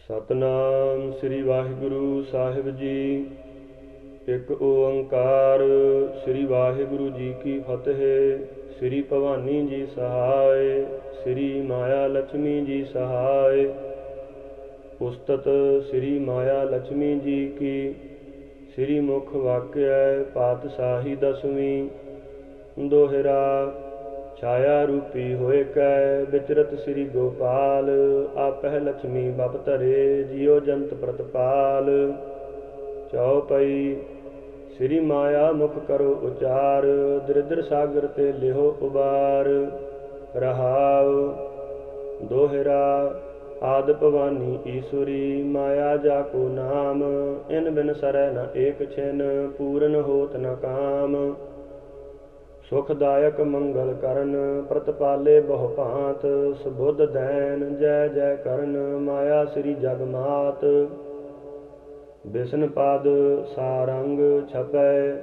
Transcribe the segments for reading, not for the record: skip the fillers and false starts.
ਸਤਨਾਮ ਸ੍ਰੀ ਵਾਹਿਗੁਰੂ ਸਾਹਿਬ ਜੀ। ਇੱਕ ਓੰਕਾਰ ਸ੍ਰੀ ਵਾਹਿਗੁਰੂ ਜੀ ਕੀ ਫਤਿਹ। ਸ੍ਰੀ ਭਵਾਨੀ ਜੀ ਸਹਾਇ, ਸ੍ਰੀ ਮਾਇਆ ਲక్ష్ਮੀ ਜੀ ਸਹਾਇ। ਉਸਤਤ ਸ੍ਰੀ ਮਾਇਆ ਲక్ష్ਮੀ ਜੀ ਕੀ। ਸ੍ਰੀ ਮੁਖ ਵਾਕਿਆ ਪਾਤਸ਼ਾਹੀ ਦਸਵੀਂ। ਦੋਹਿਰਾ ਛਾਇਆ ਰੂਪੀ ਹੋਇ ਕੈ ਵਿਚਰਤ ਸ੍ਰੀ ਗੋਪਾਲ। ਆਪਹਿ ਲక్ష్ਮੀ ਬਪ ਧਰੇ ਜਿਉ ਜੰਤ ਪ੍ਰਤਪਾਲ। ਚਉਪਈ ਸ੍ਰੀ ਮਾਇਆ ਮੁਖ ਕਰੋ ਉਚਾਰ। ਦ੍ਰਿਧਰ ਸਾਗਰ ਤੇ ਲਿਹੋ ਉਬਾਰ। ਰਹਾਉ ਦੋਹਿਰਾ ਆਦਿ ਭਵਾਨੀ ਈਸੁਰੀ ਮਾਇਆ ਜਾ ਕੋ ਨਾਮ। ਇਨ ਬਿਨ ਸਰੈ ਨ ਏਕ ਛਿਨ ਪੂਰਨ ਹੋਤ ਨ ਕਾਮ। ਸੁਖਦਾਇਕ ਮੰਗਲ ਕਰਨ ਪ੍ਰਤਪਾਲੇ ਬਹੁ ਭਾਂਤ। ਸੁਬੁੱਧ ਦੈਨ ਜੈ ਜੈ ਕਰਨ ਮਾਇਆ ਸ੍ਰੀ ਜਗ ਮਾਤ। ਬਿਸ਼ਨ ਪਦ ਸਾਰੰਗ ਛਪੈ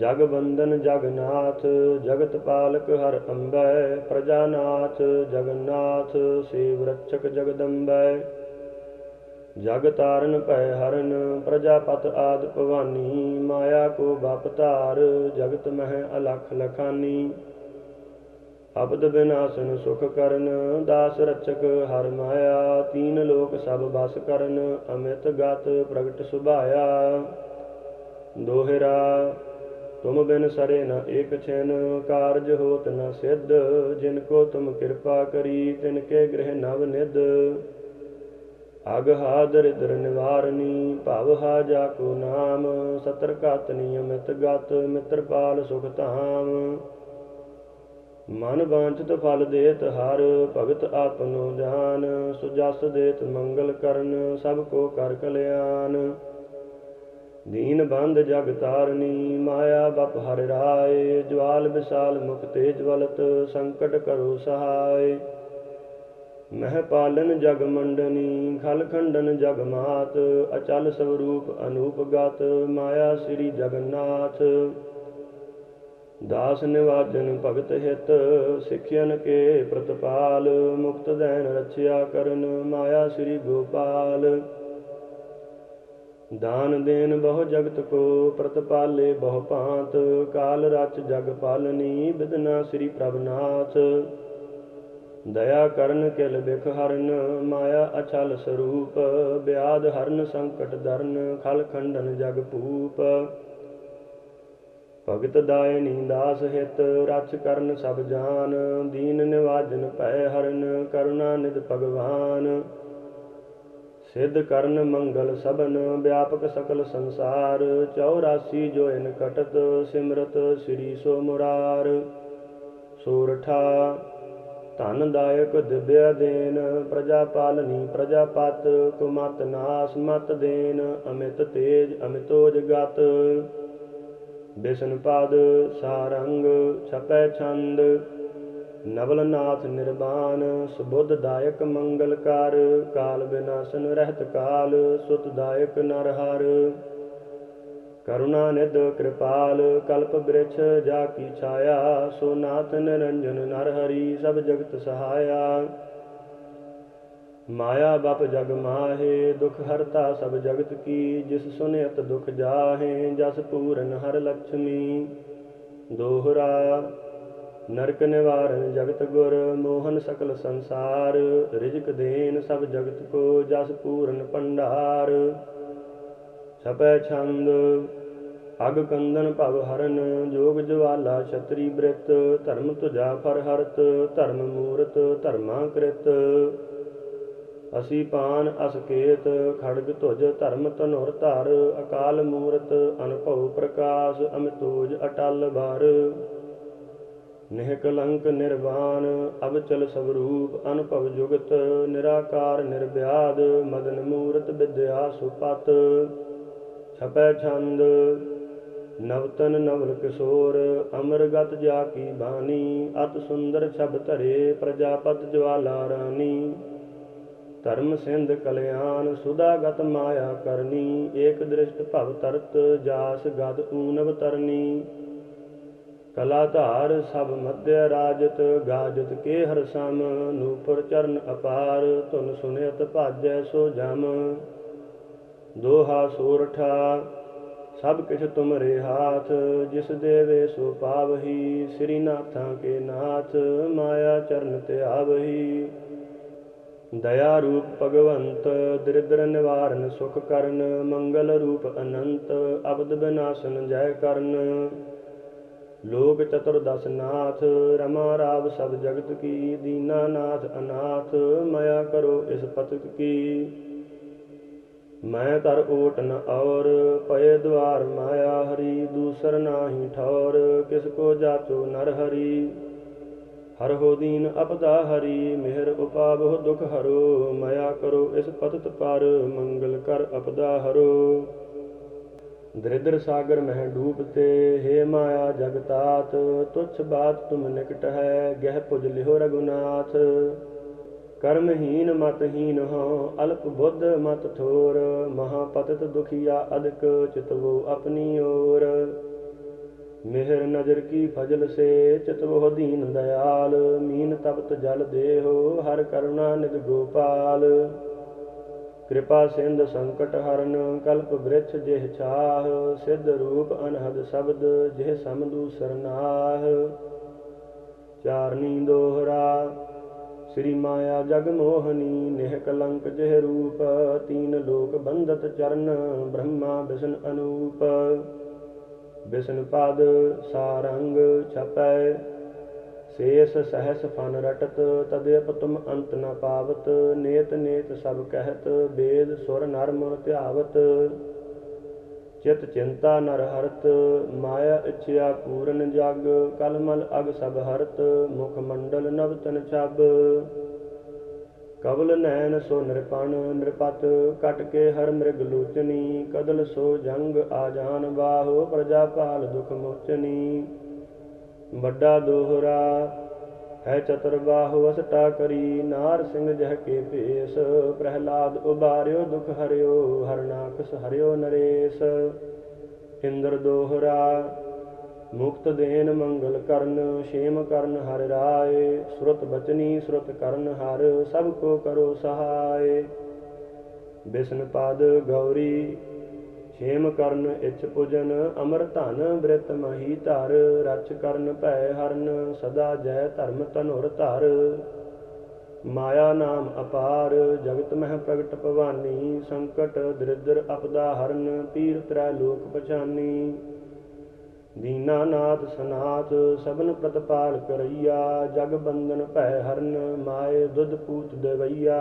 ਜਗ ਬੰਦਨ ਜਗਨਾਥ। ਜਗਤ ਪਾਲਕ ਹਰਿ ਅੰਬੈ ਪ੍ਰਜਾਨਾਥ ਜਗन्नाथ। ਸੇਵ ਰਛਕ ਜਗਦੰਬੈ ਜਗ ਤਾਰਨ ਭੈ ਹਰਨ। ਪ੍ਰਜਾਪਤ ਆਦਿ ਭਵਾਨੀ ਮਾਇਆ ਕੋ ਬਪ ਧਾਰ। ਜਗਤ ਮਹਿ ਅਲਖ ਲਖਾਨੀ ਅਬਦ ਬਿਨਾਸਨ ਸੁਖ ਕਰਨ। ਦਾਸ ਰਛਕ ਹਰਿ ਮਾਇਆ ਤੀਨ ਲੋਕ ਸਭ ਬਸ ਕਰਨ। ਅਮਿਤ ਗਤ ਪ੍ਰਗਟ ਸੁਭਾਇਆ। ਦੋਹਿਰਾ ਤੁਮ ਬਿਨ ਸਰੇ ਨ ਏਕ ਛਿਨ ਕਾਰਜ ਹੋਤ ਨ ਸਿੱਧ। ਜਿਨ ਕੋ ਤੁਮ ਕਿਰਪਾ ਕਰੀ ਤਿਨ ਕੇ ਗ੍ਰਹਿ ਨਵ ਨਿਧ। ਅਗਹਾ ਦਰਿਦ੍ਰ ਨਿਵਾਰਨੀ ਭਵਹਾ ਜਾ ਕੋ ਨਾਮ। ਸਤਰ ਘਾਤਨੀ ਅਮਿਤ ਗਤ ਮਿਤਰਪਾਲ ਸੁਖ ਧਾਮ। ਮਨ ਵਾਂਛਿਤ ਫਲ ਦੇਤ ਹਰ ਭਗਤ ਆਪਨੋ ਜਾਨ। ਸੁਜਸ ਦੇਤ ਮੰਗਲ ਕਰਨ ਸਭ ਕੋ ਕਰ ਕਲਿਆਣ। ਦੀਨ ਬੰਧ ਜਗ ਤਾਰਨੀ ਮਾਇਆ ਬਪ ਹਰਿ ਰਾਏ। ਜਵਾਲ ਵਿਸਾਲ ਮੁਖ ਤੇ ਜਵਲਤ ਸੰਕਟ ਕਰੋ ਸਹਾਇ। ਮਹਿ ਪਾਲਨ ਜਗ ਮੰਡਨੀ ਖਲ ਖੰਡਨ ਜਗ ਮਾਤ। ਅਚਲ ਸਵਰੂਪ ਅਨੂਪ ਗਤ ਮਾਇਆ ਸ੍ਰੀ ਜਗन्नाथ। ਦਾਸ ਨਿਵਾਜਨ ਭਗਤ ਹਿਤ ਸਿੱਖਿਅਨ ਕੇ ਪ੍ਰਤਪਾਲ। ਮੁਕਤ ਦੈਨ ਰਛਿਆ ਕਰਨ ਮਾਇਆ ਸ੍ਰੀ ਗੋਪਾਲ। ਦਾਨ ਦੇਨ ਬਹੁ ਜਗਤ ਕੋ ਪ੍ਰਤਪਾਲੇ ਬਹੁ ਭਾਂਤ। ਕਾਲ ਰਚ ਜਗ ਪਾਲਨੀ ਬਿਦਨਾ ਸ੍ਰੀ ਪ੍ਰਭਨਾਥ। ਦਇਆ ਕਰਨ ਕਿਲ ਬਿਖ ਹਰਨ ਮਾਇਆ ਅਛਲ ਸਰੂਪ। ਬਿਆਦ ਹਰਨ ਸੰਕਟ ਦਰਨ ਖਲ ਖੰਡਨ ਜਗ ਭੂਪ। ਭਗਤ ਦਾਇਨੀ ਦਾਸ ਹਿਤ ਰਛ ਕਰਨ ਸਭ ਜਾਨ। ਦੀਨ ਨਿਵਾਜਨ ਭੈ ਹਰਨ ਕਰੁਣਾ ਨਿਧ ਭਗਵਾਨ। ਸਿੱਧ ਕਰਨ ਮੰਗਲ ਸਭਨ ਵਿਆਪਕ ਸਕਲ ਸੰਸਾਰ। 84 ਜੋ ਇਨ ਕਟਤ ਸਿਮਰਤ ਸ੍ਰੀ ਸੋ ਮੁਰਾਰ। ਸੋਰਠਾ ਧਨ ਦਾਇਕ ਦਿਵਿਆ ਦੇਨ ਪ੍ਰਜਾ ਪਾਲਨੀ ਪ੍ਰਜਾਪਤ। ਕੁਮਤ ਨਾਸ ਮਤ ਦੇਨ ਅਮਿਤ ਤੇਜ ਅਮਿਤੋਜ ਗਤ। ਬਿਸ਼ਨ ਪਦ ਸਾਰੰਗ ਛਪੈ ਛੰਦ ਨਵਲ ਨਾਥ ਨਿਰਬਾਨ। ਸੁਬੁੱਧ ਦਾਇਕ ਮੰਗਲ ਕਰ ਕਾਲ ਬਿਨਾਸਨ ਰਹਿਤ ਕਾਲ। ਸੁਤ ਦਾਇਕ ਨਰ ਹਰ ਕਰੁਣਾ ਨਿਧ ਕਿਰਪਾਲ। ਕਲਪ ਬ੍ਰਿਛ ਜਾ ਕੀ ਛਾਇਆ ਸੋ ਨਾਥ ਨਿਰੰਜਨ ਨਰ ਹਰੀ ਸਭ ਜਗਤ ਸਹਾਇਆ। ਮਾਇਆ ਬਪ ਜਗ ਮਾਹੇ ਦੁਖ ਹਰਤਾ ਸਭ ਜਗਤ ਕੀ। ਜਿਸ ਸੁਨਿਅਤ ਦੁਖ ਜਾਹੇ ਜਸ ਪੂਰਨ ਹਰਿ ਲక్ష్ਮੀ। ਦੋਹਰਾ ਨਰਕ ਨਿਵਾਰਨ ਜਗਤ ਗੁਰ ਮੋਹਨ ਸਕਲ ਸੰਸਾਰ। ਰਿਜਕ ਦੇਨ ਸਭ ਜਗਤ ਕੋ ਜਸ ਪੂਰਨ ਭੰਡਾਰ। ਛਪੈ ਛੰਦ ਅਗ ਕੰਦਨ ਭਵ ਹਰਨ ਜੋਗ ਜਵਾਲਾ ਛਤਰੀ ਬ੍ਰਿਤ। ਧਰਮ ਤੁਜਾ ਫਰ ਹਰਤ ਧਰਮ ਮੂਰਤ ਧਰਮਾ ਕ੍ਰਿਤ। ਅਸੀ ਪਾਨ ਅਸਕੇਤ ਖੜਗ ਧੁਜ ਧਰਮ ਧਨੁਰ ਧਰ। ਅਕਾਲ ਮੂਰਤ ਅਨਭਉ ਪ੍ਰਕਾਸ਼ ਅਮਿਤੋਜ ਅਟਲ ਭਰ। ਨਿਹ ਕਲੰਕ ਨਿਰਵਾਨ ਅਵਚਲ ਸਵਰੂਪ ਅਨਭਵ ਜੁਗਤ। ਨਿਰਾਕਾਰ ਨਿਰਵਿਆਦ ਮਦਨ ਮੂਰਤ ਵਿਦਿਆ ਸੁਪਤ। ਛਪੈ ਛੰਦ ਨਵਤਨ ਨਵਲ ਕਿਸ਼ੋਰ ਅਮਰਗਤ ਜਾ ਕੀ ਬਾਣੀ। ਅਤ ਸੁੰਦਰ ਛਬ ਧਰੇ ਪ੍ਰਜਾਪਤ ਜਵਾਲਾ ਰਾਣੀ। ਧਰਮ ਸਿੰਧ ਕਲਿਆਣ ਸੁਦਾਗਤ ਮਾਇਆ ਕਰਨੀ। ਏਕ ਦ੍ਰਿਸ਼ਟ ਭਵ ਤਰਤ ਜਾਸ ਗਦ ਊਨਵ ਤਰਨੀ। ਕਲਾ ਧਾਰ ਸਭ ਮਧਿ ਰਾਜਤ, ਗਾਜਤ ਕੇ ਹਰ ਸਮ, ਨੂਪੁਰ ਚਰਨ ਅਪਾਰ, ਧੁਨ ਸੁਨਿਤ ਭਾਜੈ ਸੋ ਜਮ। ਦੋਹਾ ਸੋਰਠਾ ਸਭ ਕਿਛ ਤੁਮਰੇ ਹਾਥ, ਜਿਸ ਦੇਵੇ ਸੋ ਪਾਵਹੀ, ਸ੍ਰੀ ਨਾਥਾਂ ਕੇ ਨਾਥ, ਮਾਇਆ ਚਰਨ ਧਿਆਵਹੀ। ਦਇਆ ਰੂਪ ਭਗਵੰਤ, ਦਰਿਦ੍ਰ ਨਿਵਾਰਨ ਸੁਖ ਕਰਨ, ਮੰਗਲ ਰੂਪ ਅਨੰਤ, ਅਬਦ ਬਿਨਾਸਨ ਜੈ ਕਰਨ। ਲੋਕ ਚਤੁਰਦਸ ਨਾਥ, ਰਮਾ ਰਾਵ ਸਭ ਜਗਤ ਕੀ, ਦੀਨਾ ਨਾਥ ਅਨਾਥ, ਮਾਇਆ ਕਰੋ ਇਸ ਪਤਿਤ ਕੀ। ਮੈਂ ਤਰ ਓਟ ਨ ਔਰ, ਪਏ ਦੁਆਰ ਮਾਇਆ ਹਰੀ, ਦੂਸਰ ਨਾਹੀ ਠੌਰ, ਕਿਸ ਕੋ ਜਾਚੋ ਨਰ ਹਰੀ। ਹਰ ਹੋ ਦੀਨ ਅਪਦਾ ਹਰੀ, ਮਿਹਰ ਉਪਾਵਹੁ ਦੁਖ ਹਰੋ, ਮਾਇਆ ਕਰੋ ਇਸ ਪਤਿਤ ਪਰ, ਮੰਗਲ ਕਰ ਅਪਦਾ ਹਰੋ। ਦਰਿਦ੍ਰ ਸਾਗਰ ਮਹਿ ਡੂਬਤੇ, ਹੇ ਮਾਇਆ ਜਗਤਾਤ, ਤੁਛ ਬਾਤ ਤੁਮ ਨਿਕਟ ਹੈ, ਗਹਿ ਪੁਜ ਲਿਹੁ ਰਘੁਨਾਥ। ਕਰਮਹੀਨ ਮਤਹੀਨ ਹੋ, ਅਲਪ ਬੁੱਧ ਮਤ ਥੋਰ, ਮਹਾ ਪਤਿਤ ਦੁਖੀਆ ਅਦਿਕ, ਚਿਤਵੋ ਆਪਣੀ ਓਰ। ਮਿਹਰ ਨਜ਼ਰ ਕੀ ਫਜਲ ਸੇ, ਚਿਤਵੋ ਦੀਨ ਦਇਆਲ, ਮੀਨ ਤਪਤ ਜਲ ਦੇਹੋ, ਹਰ ਕਰੁਣਾ ਨਿਧ ਗੋਪਾਲ। ਕਿਰਪਾ ਸਿੰਧ ਸੰਕਟ ਹਰਨ, ਕਲਪ ਬ੍ਰਿਛ ਜਿਹ ਛਾਹ, ਸਿੱਧ ਰੂਪ ਅਨਹਦ ਸ਼ਬਦ, ਜਿਹ ਸਮ ਦੂਸਰ ਨਾਹ। ਚਾਰਨੀ ਦੋਹਰਾ ਸ੍ਰੀ ਮਾਇਆ ਜਗ ਮੋਹਨੀ, ਨਿਹ ਕਲੰਕ ਜਿਹ ਰੂਪ, ਤੀਨ ਲੋਕ ਬੰਧਤ ਚਰਨ, ਬ੍ਰਹਮਾ ਬਿਸ਼ਨ ਅਨੂਪ। ਬਿਸ਼ਨ ਪਦ ਸਾਰੰਗ ਛਪੈ, शेष सहस फन रटत, तदेप तुम अंत न पावत। नेत नेत सब कहत, वेद सुर नर मुन ध्यावत। चित चिंता नर हरत, माया इच्छया पूरन जग। कलमल अग सब हरत, मुख मंडल नवतन छब। कबल नैन सो नृपण नृपत, कट के हर मृग लोचनी। कदल सो जंग आजान बाहो, प्रजापाल दुख मोचनी। बड़ा दोहरा है चतुर बाहु असटा करी। नार सिंह जह के भेष, प्रहलाद उबार्यो दुख हरियो। हरनाकस हरियो नरेश। इंद्र दोहरा मुक्त देन मंगल करण। क्षेम करण हर राय। श्रुत बचनी श्रुत करण हर, सबको करो सहाय। बिष्णु पद गौरी क्षेम करन इच्छ पुजन। अमर धन वृत मही धर। रच करन भै हरन, सदा जय धर्म धनुर धर। माया नाम अपार, जगत मह प्रगट भवानी। संकट दरिद्र अपदा हरन, पीर त्रैलोक पछानी। दीनानाथ सनाथ सबन प्रतिपाल करैया। जग बंधन भै हरन, माए दुध पूत देवैया।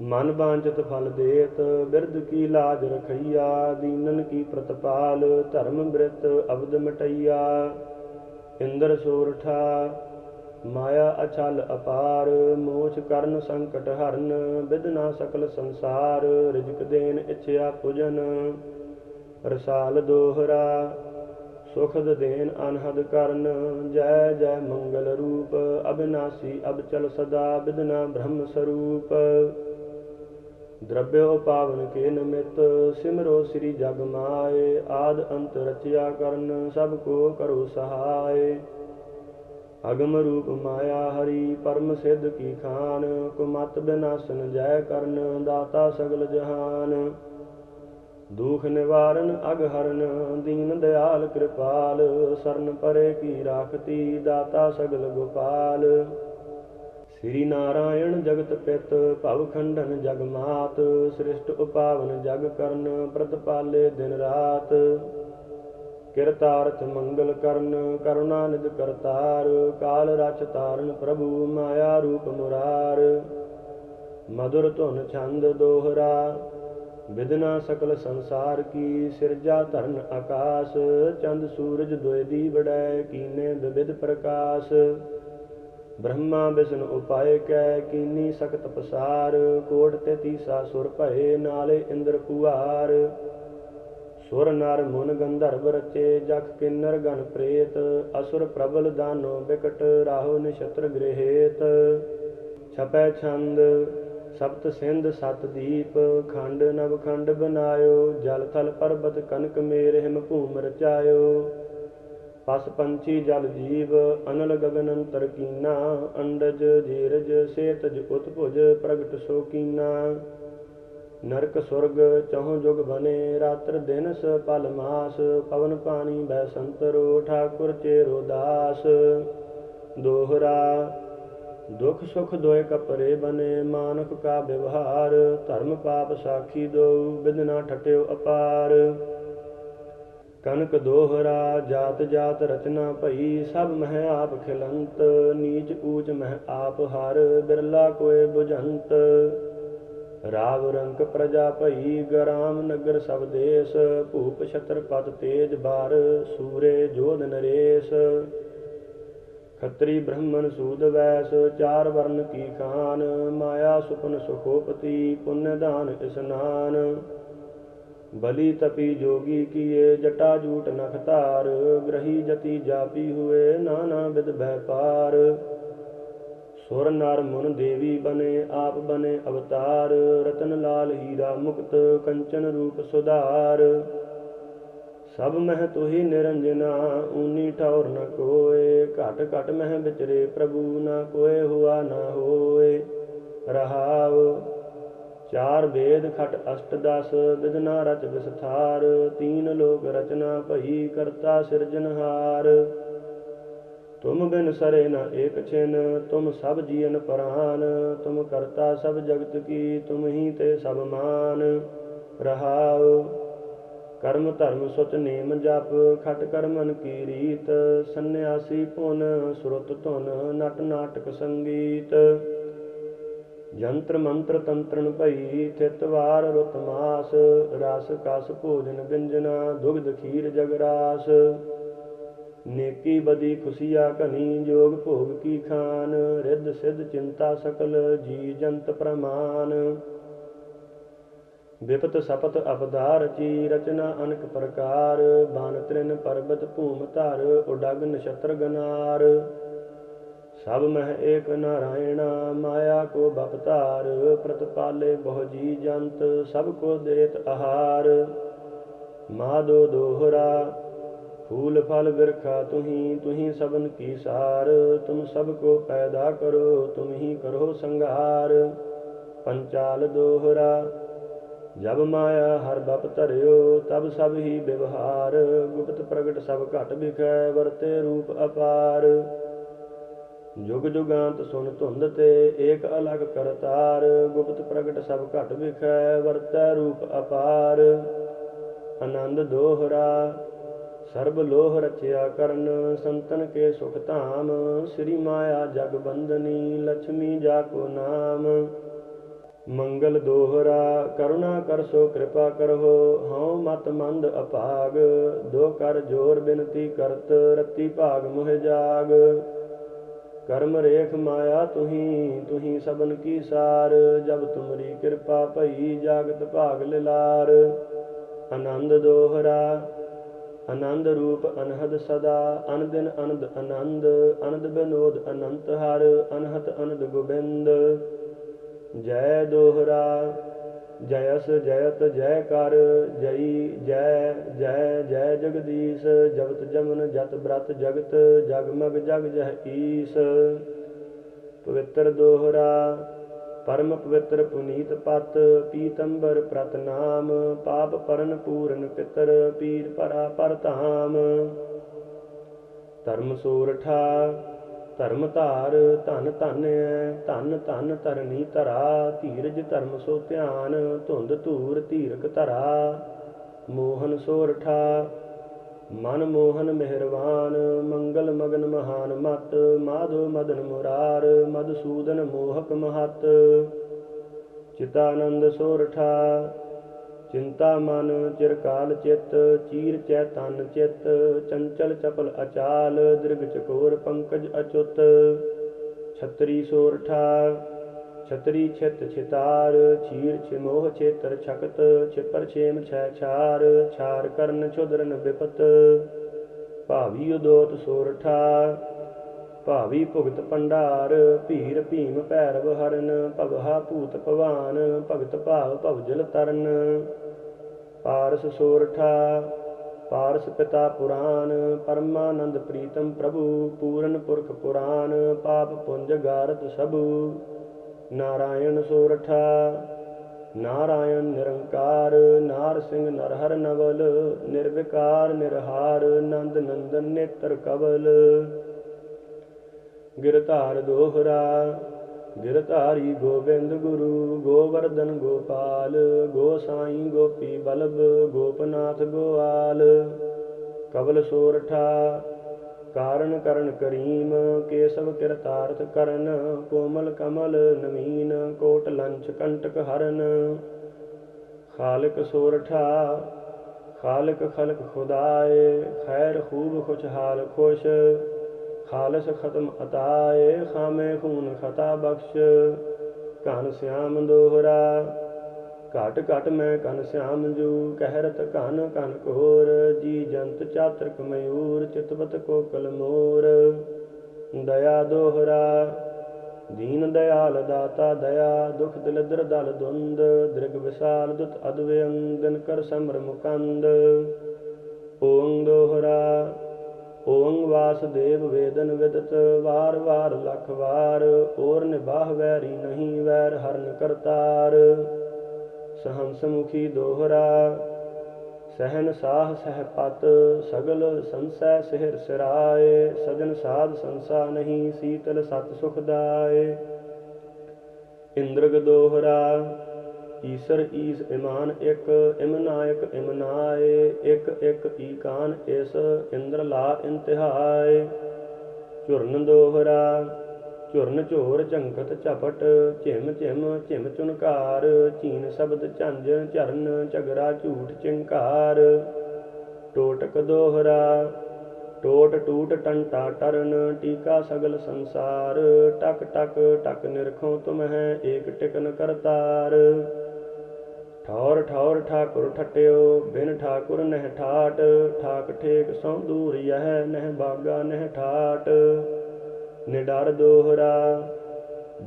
मन वांछित फल देत, बिरध की लाज रखैया। दीनन की प्रतिपाल, धर्म वृत अवध मिटैया। इंद्र सोरठा माया अछल अपार। मोछ करन संकट हरन, विधना सकल संसार। रिजक देन इच्छया पुजन। रसाल दोहरा सुखद देन अनहद करन। जय जय मंगल रूप, अविनाशी अबचल सदा। विधना ब्रह्म स्वरूप। द्रव्यो पावन के निमित्त, सिमरो श्री जग माए। आद अंत रचया करन, सबको करो सहाय। अगम रूप माया हरि, परम सिद्ध की खान। कुमत विनाशन जय करन, दाता सगल जहान। दुख निवारण अगहरन, दीन दयाल कृपाल। शरण परे की राखती, दाता सगल गोपाल। श्री नारायण जगत पित, भव खंडन जग मात। सृष्ट उपावन जग करन, प्रतिपाले दिन रात। किरतार्थ मंगल करन, करुणा निध करतार। काल रच तारण प्रभु, माया रूप मुरार। मधुर धुन छंद दोहरा विदना सकल संसार की। सिरजा धरन आकाश, चंद सूरज दुय दी बड़ै। कीने विविध प्रकाश। ब्रह्मा विष्णु उपाय कै, कीनी सकत पसार। कोट तैतीसा सुर भये, नाले इंद्र कुहार। सुर नर मुन गंधर्व रचे, जख किन्नर गण प्रेत। असुर प्रबल दानो बिकट, राहो निशत्र गृहेत। छपै छंद सप्त सिंध सत दीप। खंड नव खंड बनायो, जल थल पर्वत कनक मेर। हिम भूम रचायो। ਪਸ ਪੰਛੀ ਜਲ ਜੀਵ ਅਨਲ ਗਗਨ ਅੰਤਰ ਕੀਨਾ। ਅੰਡਜ ਜੀਰਜ ਸੇਤਜ ਉਤਭੁਜ ਪ੍ਰਗਟ ਸੋ ਕੀਨਾ। ਨਰਕ ਸੁਰਗ ਚਹੁ ਜੁਗ ਬਨੇ ਰਾਤਰ ਦਿਨਸ ਪਲ ਮਾਸ। ਪਵਨ ਪਾਣੀ ਬੈ ਸੰਤਰੋ ਠਾਕੁਰ ਚੇਰੋ ਦਾਸ। ਦੋਹਰਾ ਦੁਖ ਸੁਖ ਦੋਇ ਕਪਰੇ ਬਨੇ ਮਾਨੁਖ ਕਾ ਵਿਵਹਾਰ। ਧਰਮ ਪਾਪ ਸਾਖੀ ਦੋ ਬਿਦਨਾ ਠਟਿਓ ਅਪਾਰ। ਕਨਕ ਦੋਹਰਾ ਜਾਤ ਜਾਤ ਰਚਨਾ ਭਈ ਸਭ ਮਹਿ ਆਪ ਖਿਲੰਤ। ਨੀਚ ਊਚ ਮਹਿ ਆਪ ਹਰ ਬਿਰਲਾ ਕੋਇ ਬੁਝੰਤ। ਰਾਵ ਰੰਕ ਪ੍ਰਜਾ ਭਈ ਗਰਾਮ ਨਗਰ ਸਭ ਦੇਸ। ਭੂਪ ਛਤਰਪਤ ਤੇਜ ਬਾਰ ਸੂਰੇ ਜੋਧ ਨਰੇਸ਼। ਖੱਤਰੀ ਬ੍ਰਹਮਣ ਸੂਦ ਵੈਸ ਚਾਰ ਵਰਨ ਕੀ ਖਾਨ। ਮਾਇਆ ਸੁਪਨ ਸੁਖੋਪਤੀ ਪੁੰਨ ਦਾਨ ਇਸਨਾਨ। ਬਲੀ ਤਪੀ ਜੋਗੀ ਕੀਏ ਜਟਾ ਜੂਟ ਨਖ ਧਾਰ। ਗ੍ਰਹੀ ਜਤੀ ਜਾਪੀ ਹੁਏ ਨਾਨਾ ਬਿਦ ਬੈ ਪਾਰ। ਸੁਰ ਨਰ ਮੁਨ ਦੇਵੀ ਬਨੇ ਆਪ ਬਨੇ ਅਵਤਾਰ। ਰਤਨ ਲਾਲ ਹੀਰਾ ਮੁਕਤ ਕੰਚਨ ਰੂਪ ਸੁਧਾਰ। ਸਭ ਮਹਿ ਤੁਹੀ ਨਿਰੰਜਨਾ ਊਨੀ ਠੌਰ ਨ ਕੋਇ। ਘਟ ਘਟ ਮਹਿ ਵਿਚਰੇ ਪ੍ਰਭੂ ਨਾ ਕੋਇ ਹੁਆ ਨਾ ਹੋਇ। ਰਹਾਉ ਚਾਰ ਵੇਦ ਖਟ ਅਸ਼ਟ ਦਸ ਬਿਦਨਾ ਰਚ ਵਿਸਥਾਰ। ਤੀਨ ਲੋਕ ਰਚਨਾ ਭਈ ਕਰਤਾ ਸਿਰਜਨਹਾਰ। ਤੁਮ ਬਿਨ ਸਰੇ ਨ ਏਕ ਛਿਨ ਤੁਮ ਸਭ ਜੀਅਨ ਪ੍ਰਾਨ। ਤੁਮ ਕਰਤਾ ਸਭ ਜਗਤ ਕੀ ਤੁਮ ਹੀ ਤੇ ਸਭ ਮਾਨ। ਰਹਾਉ ਕਰਮ ਧਰਮ ਸੁਚ ਨੇਮ ਜਪ ਖਟ ਕਰਮਨ ਕੀ ਰੀਤ। ਸੰਨਿਆਸੀ ਪੁਨ ਸੁਰਤ ਧੁਨ ਨਟ ਨਾਟਕ ਸੰਗੀਤ। ਜੰਤਰ ਮੰਤਰ ਤੰਤਰਨ ਭਈ ਥਿਤ ਵਾਰ ਰੁਤ ਮਾਸ। ਰਸ ਕਸ ਭੋਜਨ ਵਿੰਜਨਾ ਦੁਗਧ ਖੀਰ ਜਗ ਰਾਸ। ਨੇਕੀ ਬਦੀ ਖੁਸ਼ੀਆ ਘਨੀ ਜੋਗ ਭੋਗ ਕੀ ਖਾਨ। ਰਿੱਧ ਸਿੱਧ ਚਿੰਤਾ ਸਕਲ ਜੀ ਜੰਤ ਪ੍ਰਮਾਨ। ਵਿਪਤ ਸਪਤ ਅਪਦਾ ਰਚੀ ਰਚਨਾ ਅਨਕ ਪ੍ਰਕਾਰ। ਬਨ ਤ੍ਰਿਨ ਪਰਬਤ ਭੂਮ ਧਰ ਉਡਗ ਨਛਤਰ ਗਨਾਰ। ਸਭ ਮਹਿ ਏਕ ਨਾਰਾਇਣਾ ਮਾਇਆ ਕੋ ਬਪਤਾਰ। ਪ੍ਰਤਪਾਲੇ ਬਹੁ ਜੀ ਜੰਤ ਸਭ ਕੋ ਦੇਤ ਆਹਾਰ। ਮਾਧੋ ਦੋਹਰਾ ਫੂਲ ਫਲ ਬਿਰਖਾ ਤੁਹੀ ਤੁਹੀ ਸਭਨ ਕੀ ਸਾਰ। ਤੁਮ ਸਭ ਕੋ ਪੈਦਾ ਕਰੋ ਤੁਮ ਹੀ ਕਰੋ ਸੰਘਾਰ। ਪੰਚਾਲ ਦੋਹਰਾ ਜਬ ਮਾਇਆ ਹਰ ਬਪ ਧਰਿਓ ਤਬ ਸਭ ਹੀ ਵਿਵਹਾਰ। ਗੁਪਤ ਪ੍ਰਗਟ ਸਭ ਘਟ ਵਿਖੈ ਵਰਤੇ ਰੂਪ ਅਪਾਰ। ਜੁਗ ਜੁਗਾਂਤ ਸੁਨ ਧੁੰਦ ਤੇ ਏਕ ਅਲਗ ਕਰਤਾਰ। ਗੁਪਤ ਪ੍ਰਗਟ ਸਭ ਘਟ ਵਿਖੈ ਵਰਤੈ ਰੂਪ ਅਪਾਰ। ਆਨੰਦ ਦੋਹਰਾ ਸਰਬ ਲੋਹ ਰਚਿਆ ਕਰਨ ਸੰਤਨ ਕੇ ਸੁਖ ਧਾਮ। ਸ੍ਰੀ ਮਾਇਆ ਜਗ ਬੰਦਨੀ ਲక్ష్ਮੀ ਜਾ ਕੋ ਨਾਮ। ਮੰਗਲ ਦੋਹਰਾ ਕਰੁਣਾ ਕਰਸੋ ਕਿਰਪਾ ਕਰਹੁ ਹਉ ਮਤ ਮੰਦ ਅਭਾਗ। ਦੋ ਕਰ ਜੋਰ ਬਿਨਤੀ ਕਰਤ ਰਤੀ ਭਾਗ ਮੋਹਿ ਜਾਗ। ਕਰਮ ਰੇਖ ਮਾਇਆ ਤੁਹੀ ਤੁਹੀ ਸਭਨ ਕੀ ਸਾਰ। ਜਬ ਤੁਮਰੀ ਕਿਰਪਾ ਭਈ ਜਾਗਤ ਭਾਗ ਲਿਲਾਰ। ਆਨੰਦ ਦੋਹਰਾ ਆਨੰਦ ਰੂਪ ਅਨਹਦ ਸਦਾ ਅਨਦਿਨ ਅਨੰਦ ਆਨੰਦ। ਅਨੰਦ ਬਿਨੋਦ ਅਨੰਤ ਹਰ ਅਨਹਤ ਅਨੰਦ ਗੋਬਿੰਦ। ਜੈ ਦੋਹਰਾ ਜਯਸ ਜਯਤ ਜੈ ਕਰ ਜਈ ਜੈ ਜੈ ਜੈ ਜਗਦੀਸ਼। ਜਬਤ ਜਮਨ ਜਤ ਬ੍ਰਤ ਜਗਤ ਜਗਮਗ ਜਗ ਜਹ ਈਸ। ਪਵਿੱਤਰ ਦੋਹਰਾ ਪਰਮ ਪਵਿੱਤਰ ਪੁਨੀਤ ਪਤ ਪੀਤੰਬਰ ਪ੍ਰਤ ਨਾਮ। ਪਾਪ ਪਰਨ ਪੂਰਨ ਪਿਤਰ ਪੀਰ ਪਰਾ ਪਰ ਧਾਮ। ਧਰਮ ਸੋਰਠਾ ਧਰਮ ਧਾਰ ਧਨ ਧਨੈ ਧਨ ਧਨ ਧਰਨੀ ਧਰਾ। ਧੀਰਜ ਧਰਮ ਸੋ ਧਿਆਨ ਧੁੰਦ ਧੂਰ ਧੀਰਕ ਧਰਾ। ਮੋਹਨ ਸੋਰਠਾ ਮਨ ਮੋਹਨ ਮਿਹਰਵਾਨ ਮੰਗਲ ਮਗਨ ਮਹਾਨ ਮਤ। ਮਾਧੋ ਮਦਨ ਮੁਰਾਰ ਮਧੂਸੂਦਨ ਮੋਹਕ ਮਹਤ। ਚਿਤਾਨੰਦ ਸੋਰਠਾ ਚਿੰਤਾ ਮਨ ਚਿਰਕਾਲ ਚਿਤ। ਚੀਰ ਚੈ ਤਨ ਚਿਤ ਚੰਚਲ ਚਪਲ ਅਚਾਲ। ਦ੍ਰਿਗ ਚਕੋਰ ਪੰਕਜ ਅਚੁੱਤ। ਛਤਰੀ ਸੋਰਠਾ ਛਤਰੀ ਛਿਤ ਛਿਤਾਰ ਛੀਰ ਛਿਮੋਹ ਛੇਤਰ ਛਕਤ। ਛਿਪਰ ਛੇਮ ਛੈ ਛਾਰ ਛਾਰ ਕਰਨ ਛੁਦਰਨ ਬਿਪਤ। ਭਾਵੀ ਉਦੋਤ ਸੋਰਠਾ ਭਾਵੀ ਭੁਗਤ ਭੰਡਾਰ। ਭੀਰ ਭੀਮ ਭੈਰਵ ਹਰਨ ਭਵਹਾ ਭੂਤ ਭਵਾਨ। ਭਗਤ ਭਾਵ ਭਵਜਲ ਤਰਨ। ਪਾਰਸ ਸੋਰਠਾ पारस पिता पुराण परमानंद प्रीतम प्रभु पूरन पुरख पुराण पाप पुंज गारत सबु नारायण सोरठा नारायण निरंकार नार सिंह नरहर नवल निर्विकार निरहार नंद नंदन नेत्र कवल गिरधार दोहरा गिरधारी गोविंद गुरु गोवर्धन गोपाल गोसाई गोपी बल्लभ गोपनाथ गोआल कवल सोरठा कारण करण करीम केशव किरतार्थ करण कोमल कमल नवीन कोट लंच कंटक हरन खालिक सोरठा खालिक खलक खुदाए खैर खूब खुशहाल खुश खालस खत्म अताए खामे खून खता बख्श घन श्याम दोहरा घट घट मैं कन श्याम जू कहरत घन घन घोर जी जंत चातृक मयूर चितवत कोकल मोर दया दोहरा दीन दयाल दाता दया दुख दलिद्र दल द्वंद दृग विशाल दुत अद्वयंग दिनकर समर मुकंद ओं दोहरा ओं वासुदेव वेदन विदत वार वार लख वार और निबाह वैरी नहीं वैर हरण करतार सहंस मुखी दोहरा सहन साह सहपत सगल संसय सिहर सिराए सजन साध संसा नहीं शीतल सत सुखदाय इंद्रग दोहरा ईसर ईस ईमान एक इम नायक इम नाय एक एक ईकान इस इंद्र ला इंतिहाय चुरन दोहरा चुरन झोर झंकत झपट झिम झिम झिम चुनकार चीन शब्द झंझ झरन झगरा झूठ चिंकार टोटक दोहरा टोट टूट टंटा टरन टीका सगल संसार टक टक टक निरखो तुम है एक टिकन करतार ठौर ठौर ठाकुर ठट्यो बिन ठाकुर नह ठाट ठाक ठेक सौ दूर यह नह बागा नह ठाट निडर दोहरा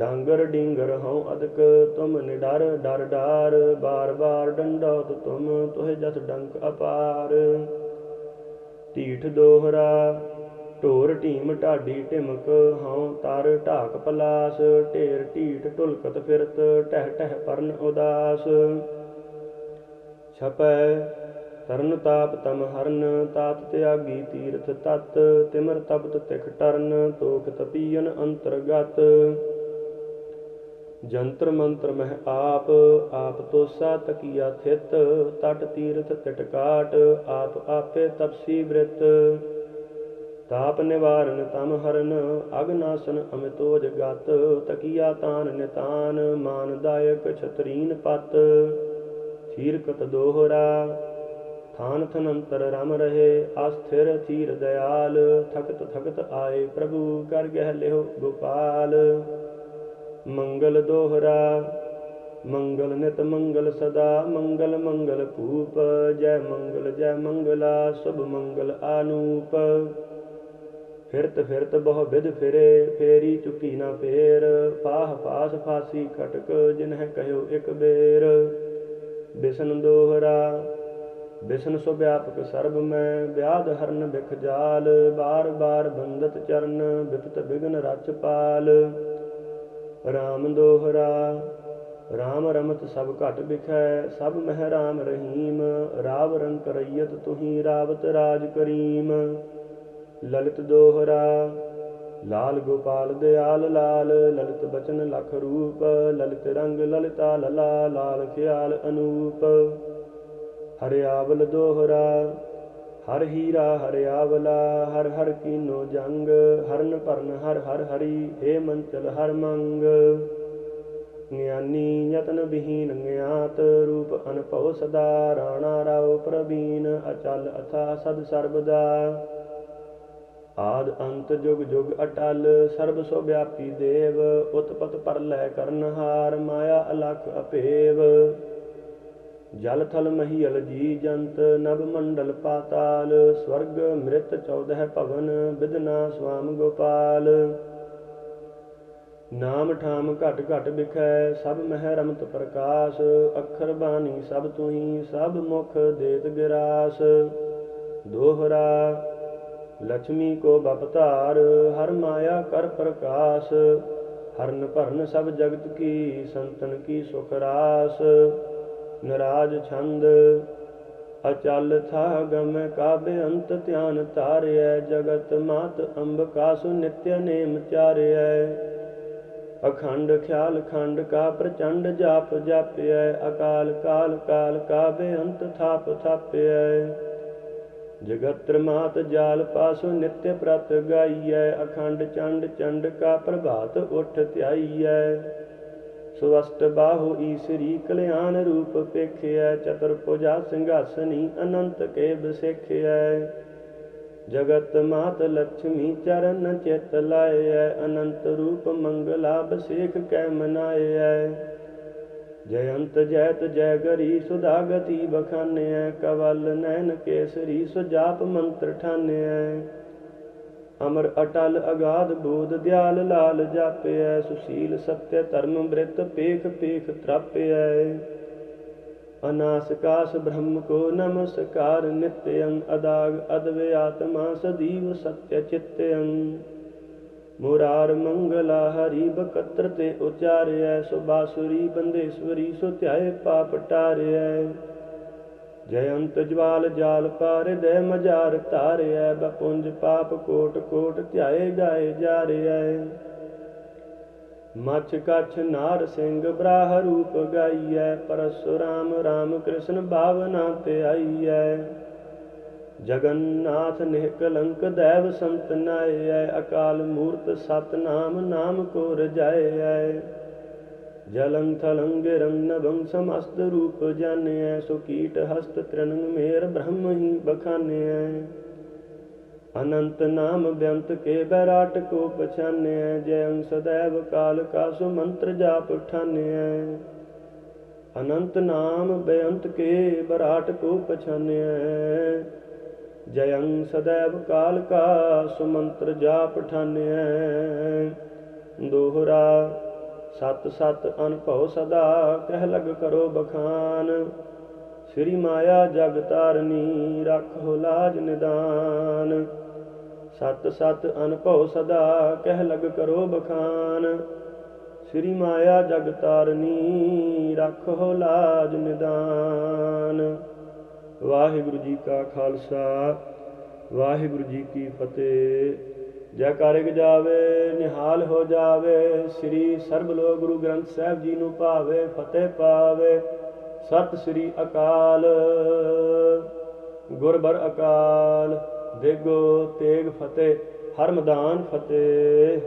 डांगर डिंगर हूँ अदक तुम निडर डर डार बार बार डंडौत तुम तुहे जस डंक अपार टीठ दोहरा ढोर ढीम ढाडी ढिमक हूँ तर ढाक पलास ढेर ढीठ ढुलकत फिरत टह टह परन उदास छपै तरन ताप तम हरन तात त्यागी तीर्थ तत् तिमर तपत तिख टरन तोख तपीयन अंतर्गत जंत्र मंत्र मह आप तोसा तकिया थित तट तीर्थ तिटकाट आप आपे तपसी वृत ताप निवारण तम हरन अग्नासन अमितोज गत तकिया तान नितान मानदायक छतरीन पत थीरकत दोहरा थान थनंतर रम रहे अस्थिर थीर दयाल थकत थकत आए प्रभु कर गह लेहो गोपाल मंगल दोहरा मंगल नित मंगल सदा मंगल मंगल भूप जय मंगला शुभ मंगल आनूप फिरत फिरत बहु विध फिरे फेरी चुकी ना फेर फाह फास फासी खटक जिन्हें कहो एक बेर बिसन दोहरा बिसन सो व्यापक सर्ब में व्याध हरन बिख जाल बार बार बंदत चरण विपत विघ्न रचपाल राम दोहरा राम रमत सब घट बिखै सब मह राम रहीम राव रंक रैयत तुही रावत राज करीम ललित दोहरा लाल गोपाल दयाल लाल ललित बचन लख रूप ललित रंग ललिता लला लाल ख्याल अनूप हरियावल दोहरा हर हीरा हरियावला हर हर कीनो जंग हरन परन हर हर हरि हे मंचल हर मंग ज्ञानी यतन विहीन ज्ञात रूप अनभव सदा राणा राव प्रवीण अचल अथा सद सर्वदा आद अंत जुग जुग अटल सर्व सो व्यापी देव उत्पत परलय करनहार माया अलख अपेव जल थल महीयल जी जंत नभ मंडल पाताल स्वर्ग मृत 14 भवन विदना स्वाम गोपाल नाम ठाम घट घट बिखै सब मह रमत प्रकाश अखर बानी सब तुही सब मुख देत गिरास दोहरा लक्ष्मी को बपतार, हर माया कर प्रकाश। हरन भरन सब जगत की, संतन की सुख रास। नराज छंद अचल था गम काबे अंत ध्यान तार्य। जगत मात अंबिका सु नित्य नेम चार्य। अखंड ख्याल खंड का प्रचंड जाप जाप्य। अकाल काल काल का बेअंत थाप थाप्य। जगत्र मात जाल पासु नित्य प्रत गाइय। अखंड चंड चंड का प्रभात उठ ध्याइय। सुवस्त बाहु ईसरी कल्याण रूप पेख्य। चतुर्भुजा सिंहासनी अनंत के बसेख्य। जगत मात लक्ष्मी चरण चित लाय। अनंत रूप मंगलाभिषेक कै मनाय। जयंत जयत जय गरी सुधा गति बखान्य। कवल नैन केसरी सुजाप मंत्र ठान्य। अमर अटल अगाध बोध दयाल लाल जाप्य। सुशील सत्य धर्म वृत पेख पेख त्राप्य। अनासकास ब्रह्म को नमस्कार नित्यं। अदाग अद्वै आत्मा सदीव सत्य चित्यं। मुरार मंगला हरि बकत्र ते उचार्य। सुबासुरी बंदेश्वरी सुत्याय पाप टार्य। जयंत ज्वाल जाल पार दय मजार तार्य। बपुंज पाप कोट कोट ध्याय गाय जार्य। मछ कछ नार सिंह ब्राह रूप गाइय। परशुराम राम कृष्ण भावना ते आइय। जगन्नाथ निकलंक दैव संत नाय। अकाल मूर्त सतनाम नाम को रजाय। जलं थलं गिरं नभं समस्त रूप जान्य। सुकीट हस्त तृणंग मेर ब्रह्म ही बखान्य। अनंत नाम व्यंत के बैराट को पछान्य। जयं सदैव काल का सुमंत्र जाप ठान्य। अनंत नाम व्यंत के बैराट को पछान्य। जयं सदैव काल का सुमंत्र जाप ठान्य। दोहरा सत सत अनुभव सदा कह लग करो बखान। श्री माया जग तारनी रखो लाज निदान। सत सत अनुभव सदा कह लग करो बखान। श्री माया जग तारनी रखो लाज निदान। वाहिगुरु जी का खालसा वाहिगुरु जी की फतेह। जयकारे गजावे निहाल हो जावे। श्री सर्ब लोक गुरु ग्रंथ साहिब जी नूं भावे फतेह पावे। सत श्री अकाल गुरबर अकाल देगो तेग फतेह हर मैदान फतेह।